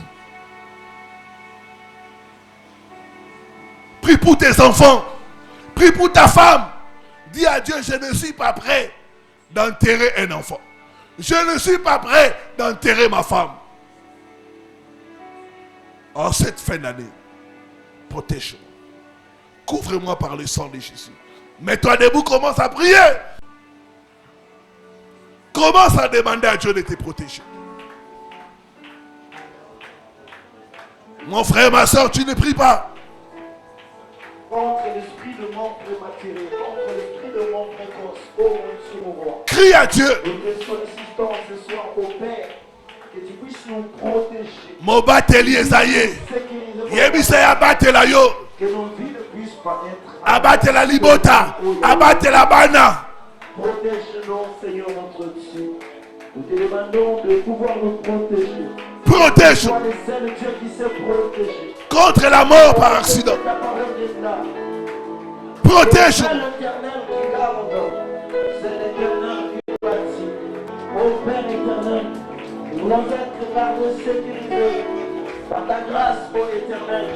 prie pour tes enfants, prie pour ta femme. Dis à Dieu, je ne suis pas prêt d'enterrer un enfant. Je ne suis pas prêt d'enterrer ma femme. En cette fin d'année, protège-moi. Couvre-moi par le sang de Jésus. Mets-toi debout, commence à prier. Commence à demander à Dieu de te protéger. Mon frère, ma soeur, tu ne pries pas. Contre l'esprit de mort prématuré, contre l'esprit de mort précoce, ô mon sur mon roi. Crie à Dieu. Nous te sollicitons ce soir au Père, que tu puisses nous protéger. Mobateli Esaïe. Yebise abatela yo. Que nos vies ne puissent pas être Abatela libota. Abatela bana. Protège-nous, Seigneur notre Dieu. Nous te demandons de pouvoir nous protéger. Protège Toi, le seul Dieu qui sait protéger. contre la mort par accident. Ta parole est là. Protège. C'est l'Éternel qui garde. C'est l'Éternel qui bâtit. Ô Père éternel, nous voulons être gardés, sécurisés par ta grâce, ô Éternel.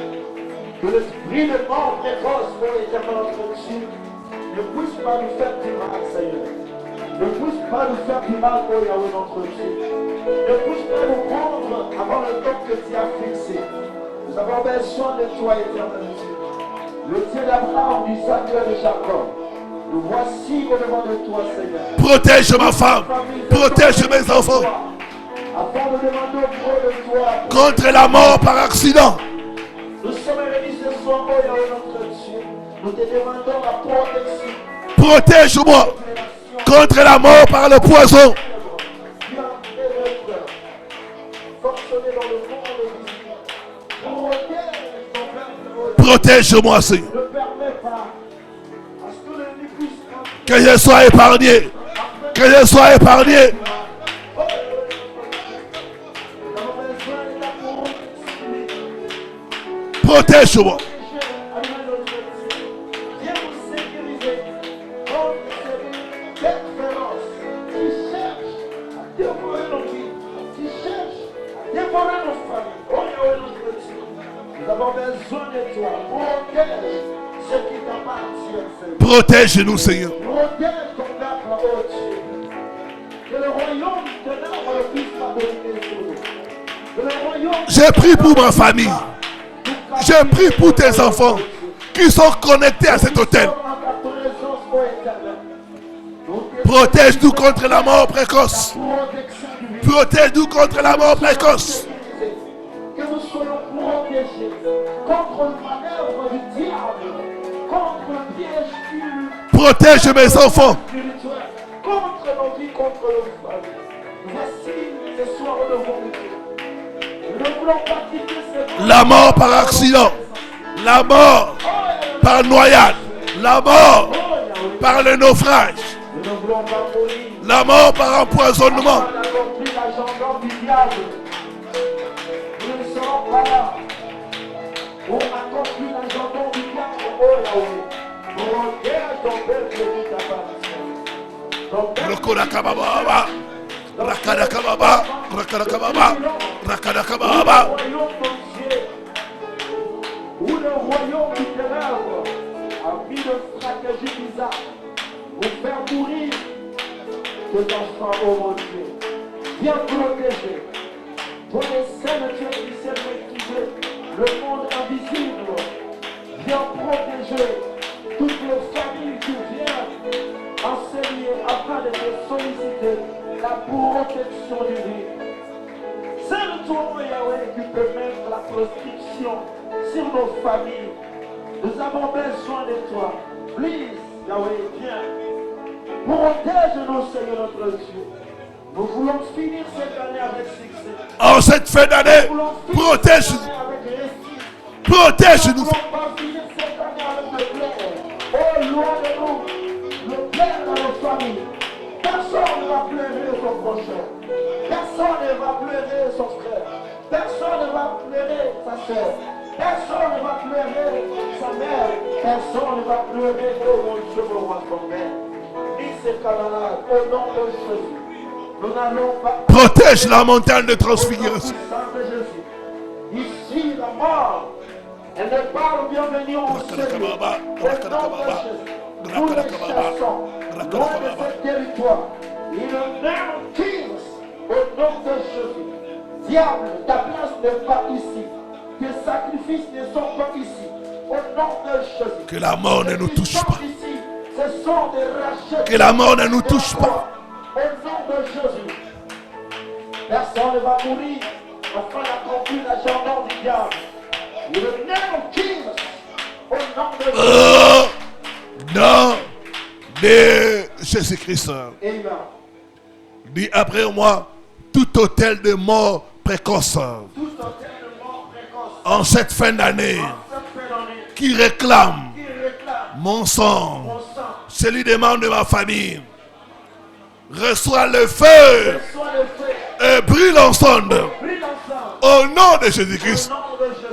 Que l'esprit de mort précoce, ô Éternel notre Dieu, ne puisse pas nous faire du mal, Seigneur. Ne puisse pas nous faire du mal, ô Yahweh notre Dieu. Ne puisse pas nous prendre avant le temps que tu as fixé. Nous avons besoin de toi, Éternel Dieu. Le Dieu d'Abraham, d'Isaac et de Jacob. Nous voici au devant de toi, Seigneur. Protège ma femme. Protège mes enfants. Afin de demander auprès de toi. Contre la mort par accident. Nous sommes réunis ce soir, ô Yahweh notre Dieu. Nous te demandons la protection. Protège-moi contre la mort par le poison. Protège-moi, Seigneur. Que je sois épargné. Que je sois épargné. Protège-moi. Nous avons besoin de toi. Protège ce qui t'appartient. Protège-nous, Seigneur. Protège ton peuple, oh Dieu. Que le royaume de l'âme ne puisse pas dominer sur nous. Que le royaume. J'ai pris pour ma famille. J'ai pris pour tes enfants qui sont connectés à cet hôtel. Protège-nous contre la mort précoce. Protège-nous contre la mort précoce. Que nous soyons protégés contre le manœuvre du diable, contre le piège du Protège mes enfants. spirituel, contre nos vies, contre nos familles. Voici ce soir nous devons Dieu. Nous ne voulons pas quitter ce La mort par accident. La mort par noyade. La mort par le naufrage. Nous ne voulons pas mourir. La mort par empoisonnement. On a compris l'agenda du diable. Nous ne serons pas là. On a compris l'agenda du diable. Oh Yahweh. Protège ton peuple qui t'appartient. Ton peuple Rokorakababa. Rakarakababa. Rakarakababa. Rakarakababa. royaume entier, où le royaume du ténèbre a mis de stratégie bizarre pour faire mourir tes enfants, oh mon Dieu. Viens protéger. Toi les saints Dieu qui sait maîtriser le monde invisible. Viens protéger toutes les familles qui viennent enseigner afin de te solliciter la protection divine. C'est le toi, Yahweh, qui peut mettre la prescription sur nos familles. Nous avons besoin de toi. Please, Yahweh, viens. Protège-nous, Seigneur notre Dieu. Nous voulons finir cette année avec succès. En cette fin d'année, Nous voulons finir protège-nous. cette année avec réussite. Protège-nous. Nous ne voulons pas finir cette année avec le plaire. Oh, loin de nous, le plaire dans nos familles. Personne ne va pleurer son prochain. Personne ne va pleurer son frère. Personne ne va pleurer sa soeur. Personne ne va pleurer sa mère. Personne ne va pleurer, oh mon Dieu, mon roi, ton père. Ni ses camarades, au nom de Jésus. Nous n'allons pas. Protège la montagne de transfiguration. Au nom de Jésus. Ici, la mort, elle n'est pas le bienvenu au Seigneur. Au nom de Jésus. Nous les chassons loin de ce territoire. In the name of Jesus, au nom de Jésus. Diable, ta place n'est pas ici. Tes sacrifices ne sont pas ici. Au nom de Jésus. Que la mort ne nous touche pas. Ici, ce sont des rachetés. Que la mort ne nous touche pas. Au nom de Jésus. Personne ne va mourir afin d'accomplir l'agenda du diable. In the name of Jesus. Au nom de Jésus. Nom de Jésus-Christ. Amen. Dis après moi, tout hôtel de mort précoce Tout hôtel de mort précoce en cette fin d'année en cette fin d'année qui réclame qui réclame mon sang, mon sang, celui des membres de ma famille, reçois le feu reçois le feu, et brille ensemble brille ensemble. au nom de Au Jésus-Christ. nom de Jésus.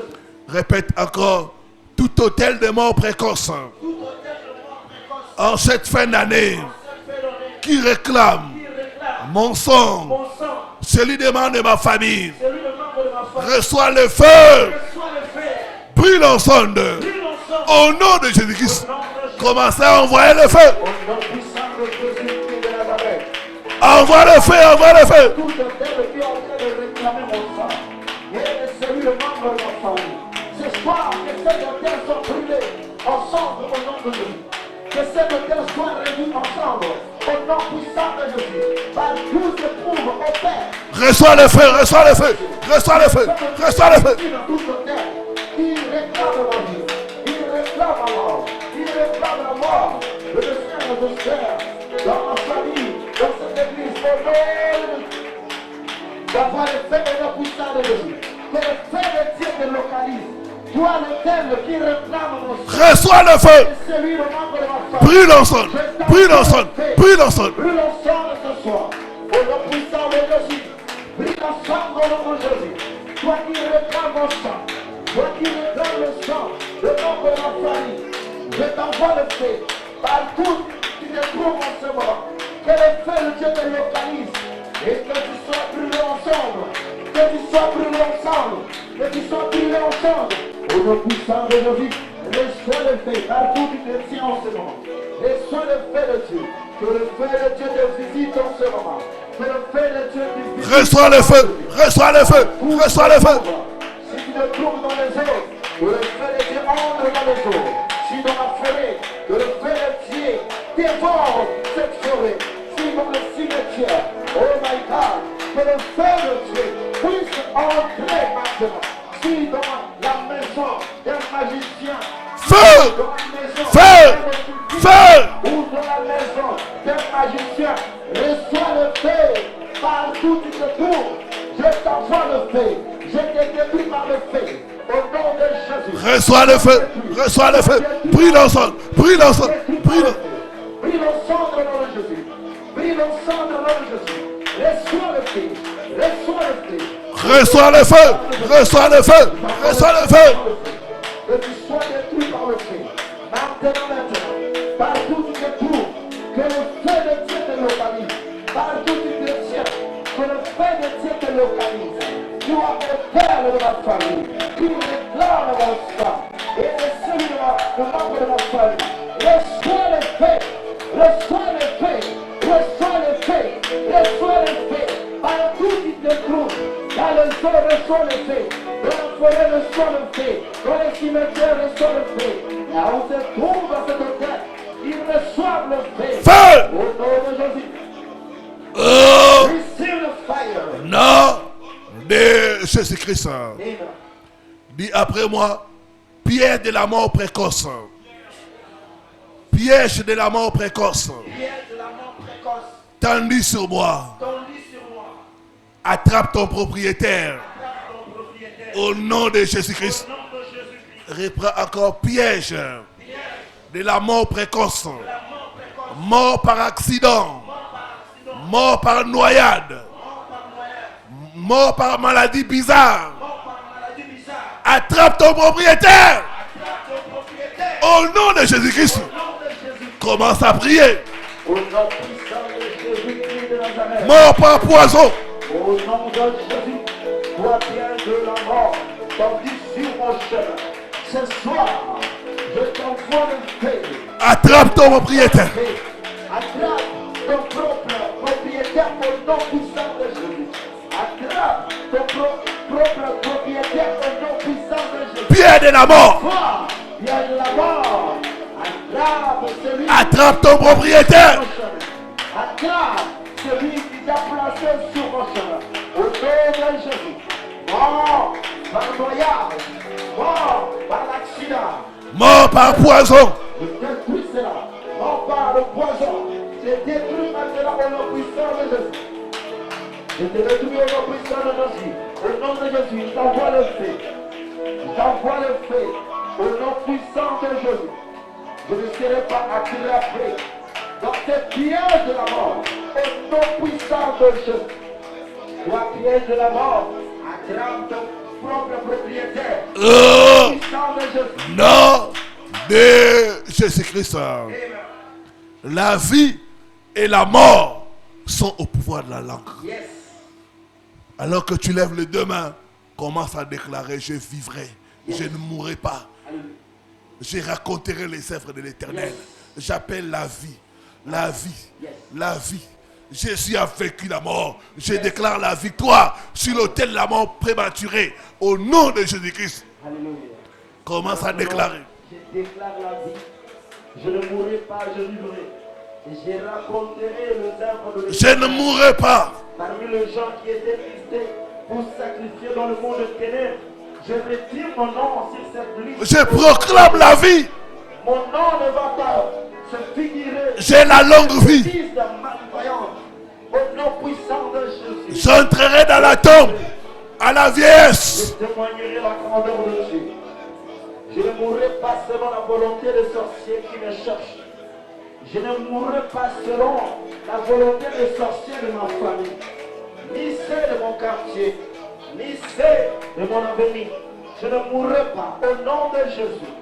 Répète encore, tout hôtel de mort précoce Tout hôtel de mort précoce en cette fin d'année en cette fin d'année qui réclame qui réclame mon sang, mon sang, celui des membres de ma famille, celui de membre de ma famille. reçois le feu, Reçois le feu, brille ensemble brille ensemble. au nom de Jésus-Christ. Au nom de Jésus. Commencez à envoyer le feu. Au nom puissant de Jésus-Christ de Nazareth. Envoie le feu, envoie le feu. Tout hôtel qui est en train de réclamer mon sang. Et celui de membre de ma famille. Ce soir, que ces hôtels soient brûlés ensemble au nom de Jésus. Que ces hôtels soient réunis ensemble au nom puissant de Jésus. Par tous éprouve au Père. Reçois le feu, reçois le feu, reçois le feu, reçois le feu. Tout hôtel qui réclame ma vie, qui réclame ma mort, qui réclame la mort de mes frères et de frères, dans ma famille, dans cette église, au nom d'avoir le feu de la puissance de Jésus. Que le feu de Dieu te localise. Toi, l'autel qui réclame mon sang. Reçois le feu. Et celui de membre de ma famille. Brille ensemble, brille ensemble, brille ensemble. Brille ensemble ce soir. Au nom puissant de Jésus. Brille ensemble au nom de Jésus. Toi qui réclames mon sang. Toi qui réclames le sang de membre de ma famille. Je t'envoie le feu. Partout qui te trouve en ce moment. Que le feu de Dieu te localise. Et que tu sois brûlé ensemble. Que tu sois brûlé ensemble. Que tu sois brûlé ensemble. Au nom puissant de Jésus. Reçois le feu. Partout qui te tient en ce moment. Reçois le feu de Dieu. Que le feu de Dieu te visite en ce moment. Que le feu de Dieu te visite. Reçois le feu, reçois le feu, reçois le feu. Si tu te trouves dans les eaux, que le feu de Dieu entre dans les eaux. Si dans la forêt, que le feu de Dieu dévore cette forêt. Si dans le cimetière, oh my God, que le feu de Dieu puisse entrer maintenant. Si dans la maison d'un magicien, Feu, dans la maison feu, d'un feu. ou dans la maison d'un magicien, reçois le feu. Partout où tu te trouves, je t'envoie le feu. Je te détruis par le feu. Au nom de Jésus. Reçois le feu, reçois le feu. Brille ensemble, brille ensemble, brille. Brille ensemble au nom de Jésus. Brille ensemble au nom de Jésus. Reçois le feu. Reçois le feu. Reçois le feu, reçois le feu, reçois le feu. Que tu sois détruit par le feu. Maintenant, partout où tu te trouves, que le feu de Dieu te localise. Partout où tu te tiens, que le feu de Dieu te localise. Tu as le père de ma famille, qui réclame mon sang, et celui de membre de ma famille. Reçois le feu, reçois le feu, reçois le feu, reçois le feu. Partout où tu te trouves, dans les eaux, reçois le feu. Dans la forêt, reçois le feu. Dans les cimetières, reçois le feu. Là où se trouve dans cette hôtel, ils reçoivent le feu. Feu. Au nom de Jésus. Oh, Receive the fire. nom de Jésus-Christ. Amen. Dis après moi, piège de la mort précoce. Piège de la mort précoce. Pierre de la mort précoce, Tendu sur moi. ton lit sur moi. Attrape ton propriétaire. Attrape ton propriétaire. Au nom de Jésus-Christ. Au nom de Jésus-Christ. Reprends encore piège Pierre de la mort précoce. de la mort précoce, Mort par accident. mort par accident, Mort par noyade. mort par noyade, Mort par maladie bizarre. mort par maladie bizarre. Attrape ton propriétaire. Attrape ton propriétaire. Au nom de Jésus-Christ. Au nom de Jésus. Commence à prier. Au nom puissant de Jésus-Christ de Nazareth. Mort par poison. Au nom de Jésus, toi Pierre de la mort, tandis sur mon chemin. Ce soir, je t'envoie le feu. Attrape ton propriétaire. Attrape ton propre propriétaire au nom puissant de Jésus. Attrape ton propre propriétaire au nom puissant de Jésus. Pierre de la mort. Toi, Pierre de la mort, attrape celui Attrape ton propriétaire. Attrape celui déjà placé sur mon chemin. Au nom de Jésus. Mort par le noyade. Mort par l'accident. Mort par poison. Je détruis cela. Mort par le poison. Je détruis maintenant au nom puissant de Jésus. Je te détruis au nom puissant de Jésus. Au nom de Jésus, j'envoie le feu. J'envoie le feu. Au nom puissant de Jésus. Je ne serai pas attiré après. Dans ces pièges de la mort. Au nom puissant de Jésus. Toi, piège de la mort, attrape ton propre propriétaire. Au nom puissant de Jésus. Nom de Jésus-Christ. La vie et la mort sont au pouvoir de la langue. Yes. Alors que tu lèves les deux mains, commence à déclarer: je vivrai, je ne mourrai pas. Je raconterai les œuvres de l'Éternel. J'appelle la vie, la vie, la vie. Jésus a vaincu la mort. Je déclare la victoire sur l'autel de la mort prématurée. Au nom de Jésus-Christ. Alléluia. Commence à déclarer. Je déclare la vie. Je ne mourrai pas, je vivrai. Et je raconterai les œuvres de Je ne mourrai pas. Parmi les gens qui étaient listés pour sacrifier dans le monde de ténèbres, je retire mon nom sur cette liste. Je proclame la vie. Mon nom ne va pas se figurer. J'ai la longue vie. Fils de malvoyance. Au nom puissant de Jésus. J'entrerai dans la tombe à la vieillesse. Je témoignerai la grandeur de Dieu. Je ne mourrai pas selon la volonté des sorciers qui me cherchent. Je ne mourrai pas selon la volonté des sorciers de ma famille, ni ceux de mon quartier, ni ceux de mon avenir. Je ne mourrai pas au nom de Jésus.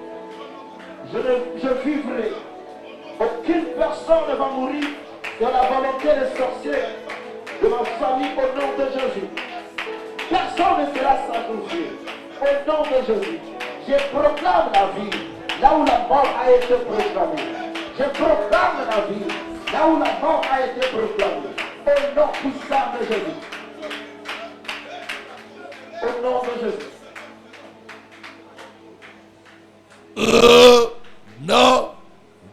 Je vivrai. Aucune personne ne va mourir dans la volonté des sorciers de ma famille au nom de Jésus. Personne ne sera sacrifié au nom de Jésus. Je proclame la vie là où la mort a été proclamée. Je proclame la vie là où la mort a été proclamée. Au nom puissant de Jésus. Au nom de Jésus. Nom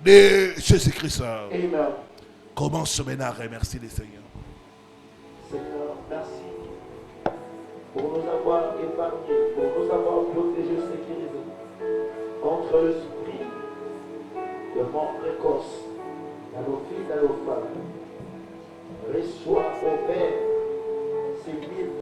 de Jésus-Christ. Amen. Commence maintenant à remercier les Seigneurs. Seigneur, merci pour nous avoir épargnés, pour nous avoir protégés, sécurisés contre l'esprit de mort précoce dans nos filles, dans nos femmes. Reçois au Père ces 1000